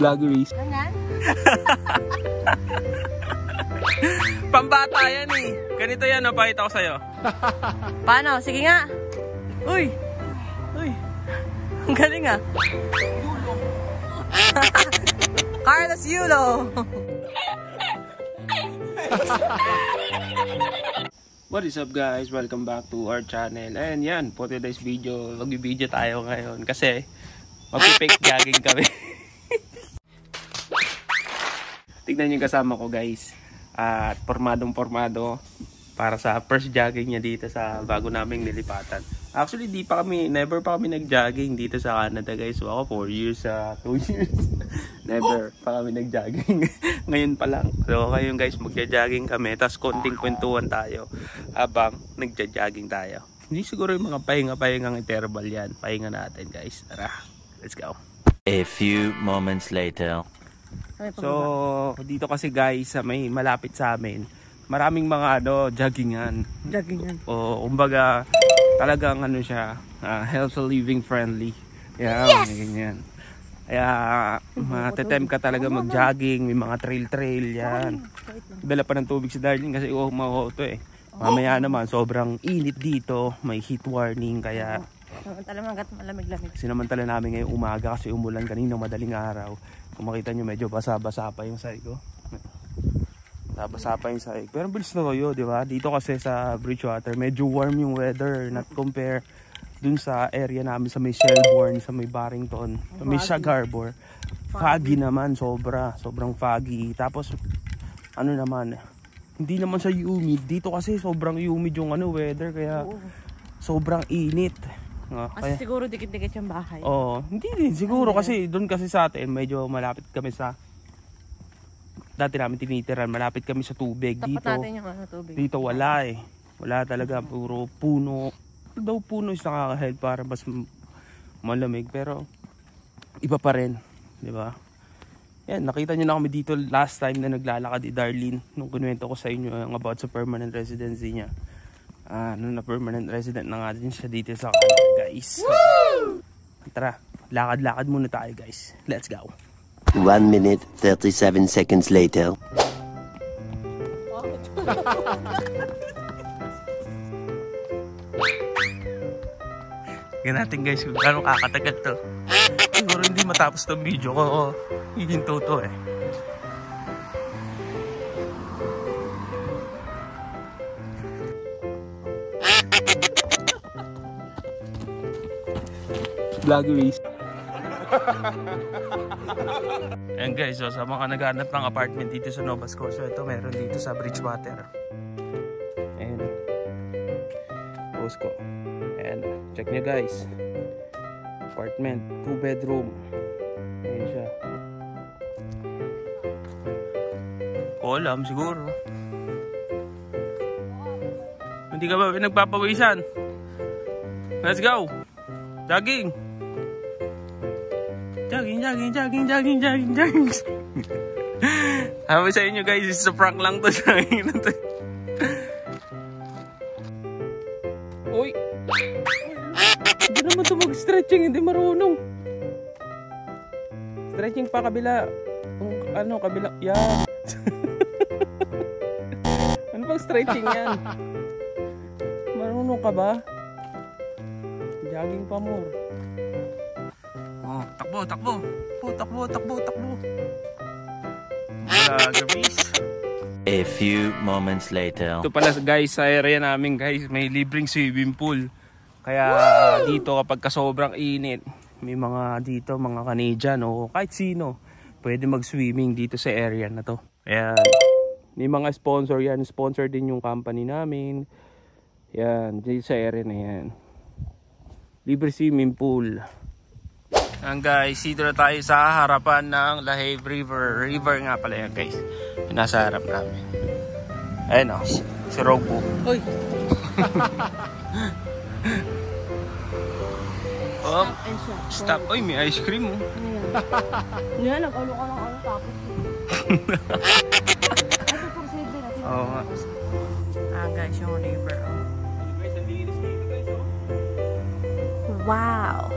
Vloggeries. Ganyan? Pambata yan eh. Ganito yan, napakita ko sa'yo. Paano? Sige nga. Uy! Uy! Ang galing ah. Carlos Yulo! What is up guys? Welcome back to our channel. And yan, for today's video, mag-video tayo ngayon kasi mag-fake jogging kami. Tignan yung kasama ko guys. At pormadong para sa first jogging niya dito sa bago naming nilipatan. Actually, never pa kami nag-jogging dito sa Canada guys. So ako 4 years, 2 years. Never pa kami nag-jogging. Ngayon pa lang. So ngayon guys, magja-jogging kami. Tapos konting kwentuhan tayo habang nagja-jogging tayo. Hindi siguro yung mga pahinga-pahingang interval yan. Pahinga natin guys. Tara, let's go. A few moments later. So dito kasi guys, may malapit sa amin, maraming mga joggingan. O kumbaga talagang siya, healthy living friendly. Yan, yes! Ganyan. Kaya matetempt ka talaga mag-jogging, may mga trail yan. Dala pa ng tubig si Darlene kasi umahoto eh. Mamaya naman sobrang init dito, may heat warning kaya samantala hanggat malamig-lamig. Sinamantala namin ngayong umaga kasi umulan kanina madaling araw. Kung makita nyo medyo basa-basa pa yung sahig ko. Basa pa yung sahig. Pero bilis na kayo, di ba? Dito kasi sa Bridgewater, medyo warm yung weather. Not compare dun sa area namin sa may Shelbourne, sa may Barrington, sa may Scarborough. Foggy naman, sobrang foggy. Tapos, naman, hindi naman sa humid. Dito kasi sobrang humid yung weather, kaya sobrang init. Kasi siguro dikit-dikit yung bahay. Oo, hindi din siguro kasi doon kasi sa atin medyo malapit kami sa dati namin tinitiran, malapit kami sa tubig. Tapat dito. Natin yung tubig. Dito wala eh. Wala talaga, puro puno. Daw puno is nakaka-help para mas malamig pero iba pa rin, di ba? Yan, nakita niyo na kami dito last time na naglalakad ni Darlene nung kinuwento ko sa inyo about sa permanent residency niya. Na permanent resident na nga din siya dito sa Canada guys. Woo! Tara, lakad-lakad muna tayo guys. Let's go. 1 minute 37 seconds later. Yan natin guys kung gano'ng kakatagal to. Siguro hindi matapos tong video ko. Hihinto to eh. Vloggeries. Ayan guys, so sa mga naghanap ng apartment dito sa Nova Scotia, ito meron dito sa Bridgewater. Ayan. Post ko. Ayan, check nyo guys. Apartment, 2 bedroom. Ayan siya. Ko alam siguro. Hindi ka ba nagpapawisan? Let's go! Jogging! Jogging. Sabi sa inyo guys, it's a prank lang to. Uy! Hindi naman ito mag-stretching, hindi marunong. Stretching pa kabila. Kabila. Yan. Ano bang stretching yan? Marunong ka ba? Jogging pa more. Oh, takbo. A few moments later. Ito pala guys, sa area namin guys, may libreng swimming pool. Kaya dito kapag sobrang init, may mga Canadian o kahit sino pwede mag-swimming dito sa area na to. Ayan. May mga sponsor yan. Sponsor din yung company namin. Yan, dito sa area na yan. Libre swimming pool. Ayan guys, dito na tayo sa harapan ng Lahave River. River nga pala yan guys. Nasa harap namin. Ayan o, si Robo. Uy! Oh, stop. Uy, may ice cream oh. Ano yan? Nag-alo ka ng tapos. Ito po, sige natin. Oo nga. Guys, yung river. Oh. Guys, ang linis dito guys. Wow!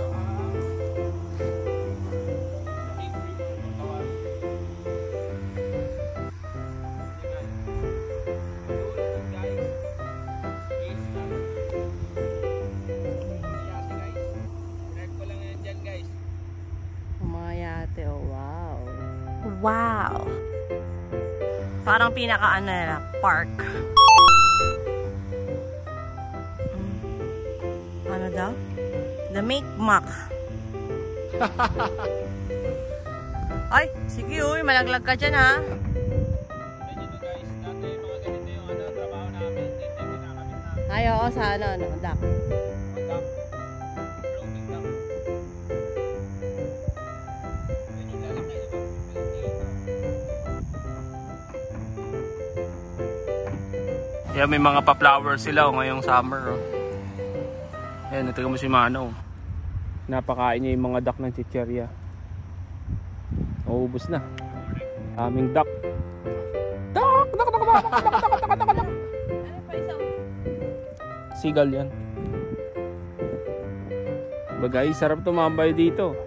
Umayate, oh wow. Wow! Parang pinaka-ano nila, park. Ano daw? The Mikmak. Ay, sige uy, malaglag ka dyan ha. Ay, oo, sa ano, dock. Yeah, may mga pa-flowers sila ngayong summer. Ayan, natiga mo si Mano. Napakain niya yung mga duck ng chicherya. Ubus na. Aming duck. Duck! Duck! Duck! Duck! Duck! Duck! Duck! Duck! Duck! Duck! Seagull yan. Bagay, sarap tumambay dito.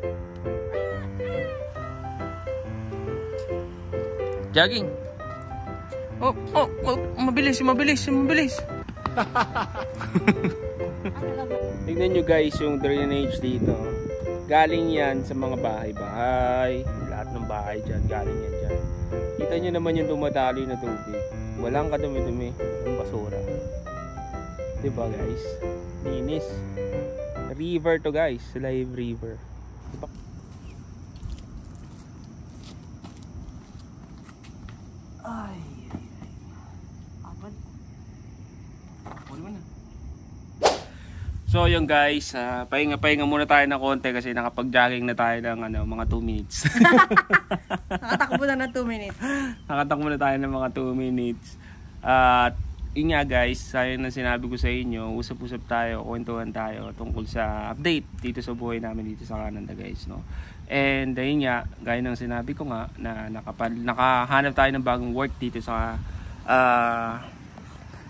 Jogging. Oh, mabilis. Tignan nyo guys yung drainage dito. Galing yan sa mga bahay-bahay. Lahat ng bahay dyan, galing yan dyan. Kita nyo naman yung dumadaloy na tubig. Walang kadumi-dumi ng basura. Diba guys? Linis. River to guys. Live river. Diba? Ay. So yun guys, pahinga muna tayo ng konti kasi nakapag-jogging na tayo ng mga 2 minutes. Nakatakbo na ng 2 minutes. Nakatakbo na tayo ng mga 2 minutes. At yun nga guys, sayang na sinabi ko sa inyo, usap-usap tayo, kwentuhan tayo tungkol sa update dito sa buhay namin dito sa Canada guys, no? And ayun nga, gaya ng sinabi ko nga na nakahanap tayo ng bagong work dito sa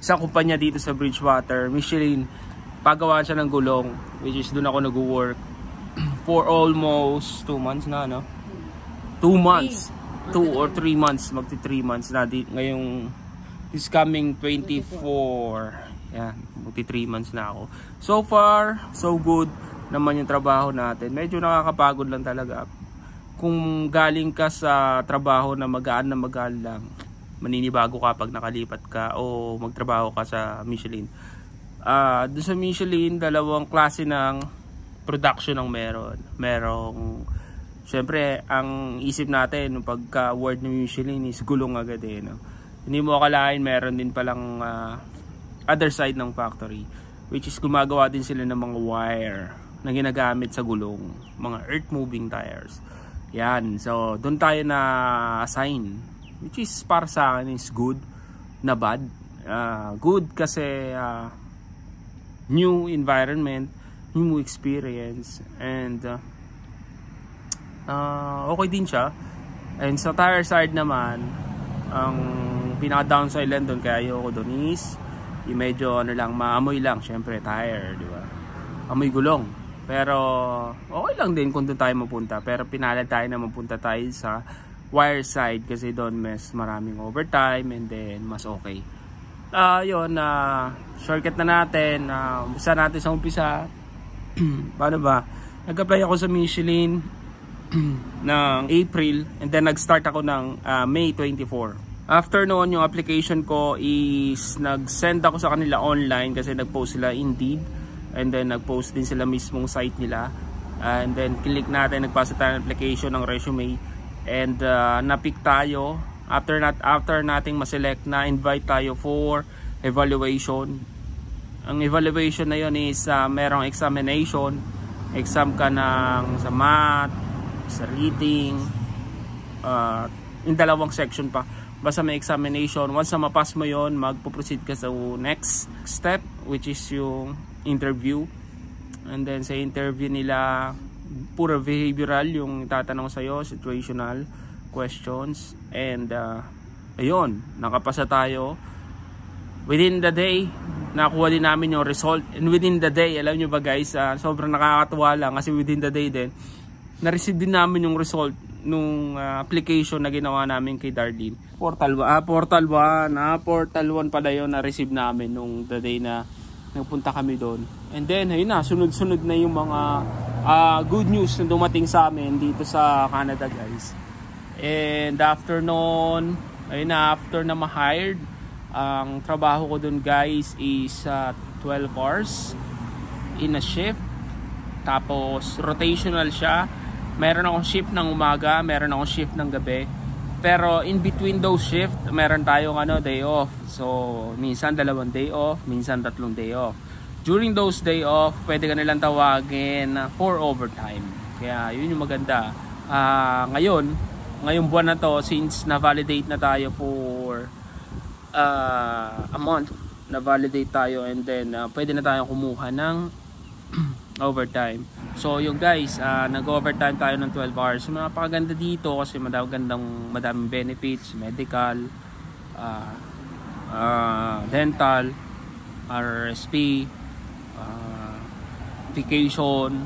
kumpanya dito sa Bridgewater, Michelin. Pagawa siya ng gulong, which is doon ako nag-work for almost 2 months na, no? 2 months. 2 or 3 months, magti 3 months na ngayong this coming 24. Yan, magti 3 months na ako. So far, so good naman yung trabaho natin. Medyo nakakapagod lang talaga. Kung galing ka sa trabaho na magaan lang, maninibago ka pag nakalipat ka o magtrabaho ka sa Michelin. Doon sa Michelin, dalawang klase ng production ang meron. Merong, syempre, ang isip natin pagka word ng Michelin is gulong agad eh, no? Hindi mo akalain meron din palang other side ng factory, which is gumagawa din sila ng mga wire na ginagamit sa gulong, mga earth moving tires. Yan, so doon tayo na assign, which is para sa akin is good na bad. Good kasi new environment, new experience, and okay din siya. And sa tire side naman, ang pinaka downside lang doon kaya ayoko doon is yung medyo maamoy lang, syempre tire, di ba? Amoy gulong. Pero okay lang din kung doon tayo mapunta, pero pinalad tayo na mapunta tayo sa wire side kasi doon mas maraming overtime and then mas okay. Yun, shortcut na natin. Umpisa natin sa umpisa. Paano ba? Nag-apply ako sa Michelin ng April and then nag-start ako ng May 24. After noon, yung application ko is nag-send ako sa kanila online kasi nag-post sila Indeed and then nag-post din sila mismong site nila. And then click natin, nagpasa tayo ng application ng resume and na-pick tayo. After nating ma-select, na invite tayo for evaluation. Ang evaluation na yun is merong examination. Exam ka sa math, sa reading, in dalawang section pa. Basta may examination. Once na mapass mo yun, magpo-proceed ka sa next step, which is yung interview. And then sa interview nila, puro behavioral yung tatanong sa'yo, situational questions, and ayun, nakapasa tayo. Within the day, nakuha din namin yung result. And within the day, alam nyo ba guys, sobrang nakakatuwa lang kasi within the day din, na-receive din namin yung result nung application na ginawa namin kay Darlene. Portal 1 pala yun na-receive namin nung the day na nagpunta kami doon. And then, ayun na, sunod-sunod na yung mga good news na dumating sa amin dito sa Canada guys. And after noon, ayun na, after na ma-hired, ang trabaho ko dun guys is 12 hours in a shift. Tapos rotational siya. Meron akong shift ng umaga, meron akong shift ng gabi. Pero in between those shift, meron tayong day off. So minsan 2 day off, minsan 3 day off. During those day off, pwede ka nilang tawagin for overtime. Kaya yun yung maganda. Ngayong buwan na to, since na-validate na tayo for a month, na-validate tayo, and then pwede na tayong kumuha ng overtime. So yung guys, nag-overtime tayo ng 12 hours. So, napakaganda dito kasi madaming benefits, medical, dental, RSP, vacation,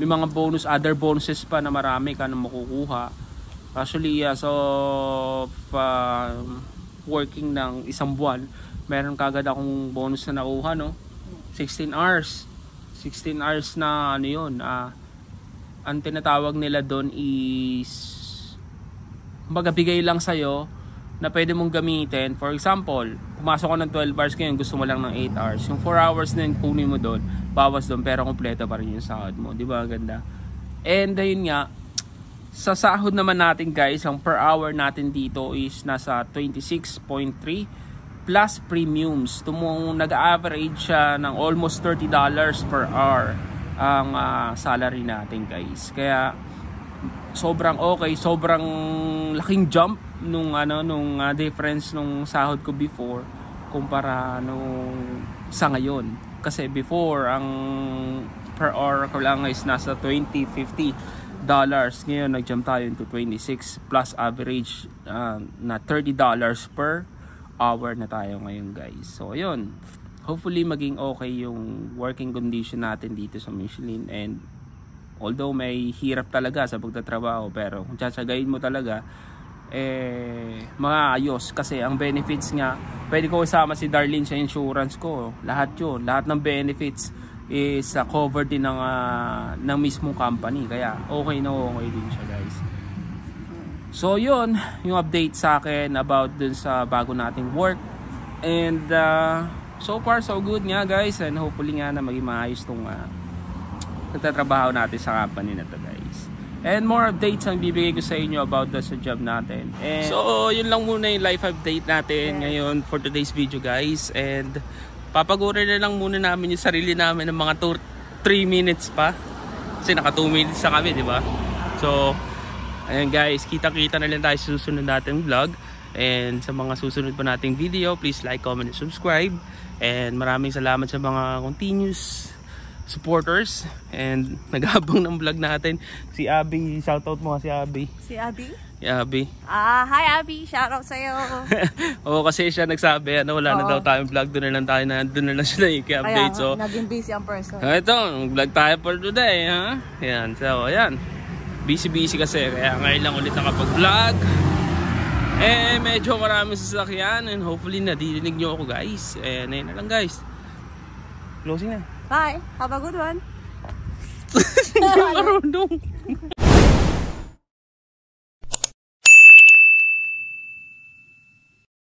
may mga other bonuses pa na marami ka na makukuha. Actually, so working ng isang buwan, meron kagad akong bonus na nakuha, no? 16 hours na yun. Ang tinatawag nila doon is magabigay lang sa'yo na pwede mong gamitin. For example, pumasok ko ng 12 hours ngayon, gusto mo lang ng 8 hours. Yung 4 hours na yung kunin mo doon, bawas doon, pero kompleto pa rin yung sahod mo. Di ba ganda? And ayun nga, sa sahod naman natin guys, ang per hour natin dito is nasa 26.3 plus premiums. Tumong nag-average siya ng almost $30 per hour ang salary natin guys. Kaya sobrang okay, sobrang laking jump nung difference nung sahod ko before kumpara nung sa ngayon. Kasi before ang per hour ko lang is nasa $20-50. Ngayon nag-jump tayo into 26 plus average na $30 per hour na tayo ngayon guys. So ayun, hopefully maging okay yung working condition natin dito sa Michelin. And although may hirap talaga sa pagtatrabaho, pero kung tsatsagain mo talaga, maayos. Kasi ang benefits nga, pwede ko isama si Darlene sa insurance ko. Lahat yun, lahat ng benefits is covered din ng mismong company. Kaya okay na okay din siya guys. So yun, yung update sa akin about dun sa bago nating work. And so far so good nga guys. And hopefully nga na maging maayos tong nagtatrabaho natin sa company na to guys. And more updates ang bibigay ko sa inyo about sa job natin. And so yun lang muna yung life update natin ngayon for today's video guys. And papagurin na lang muna namin yung sarili namin ng mga 3 minutes pa. Kasi naka 2 minutes na kami, di ba? So, ayan guys, kita-kita na lang tayo sa susunod nating vlog. And sa mga susunod pa nating video, please like, comment, and subscribe. And maraming salamat sa mga continuous supporters. And naghabang ng vlog natin. Si Abby, shoutout mo si Abby. Si Abby? Abby. Hi Abby, shoutout sa'yo. Oo, kasi siya nagsabi, wala na daw tayong vlog, doon na lang siya i-update. So, naging busy ang person. Ito, vlog tayo for today, ha? Yan, so, ayan. Busy kasi, kaya ngayon lang ulit nakapag-vlog. Medyo maraming sasakyan, and hopefully nadidinig nyo ako, guys. Ayun na lang, guys. Closing na. Bye, have a good one. Hindi marunong.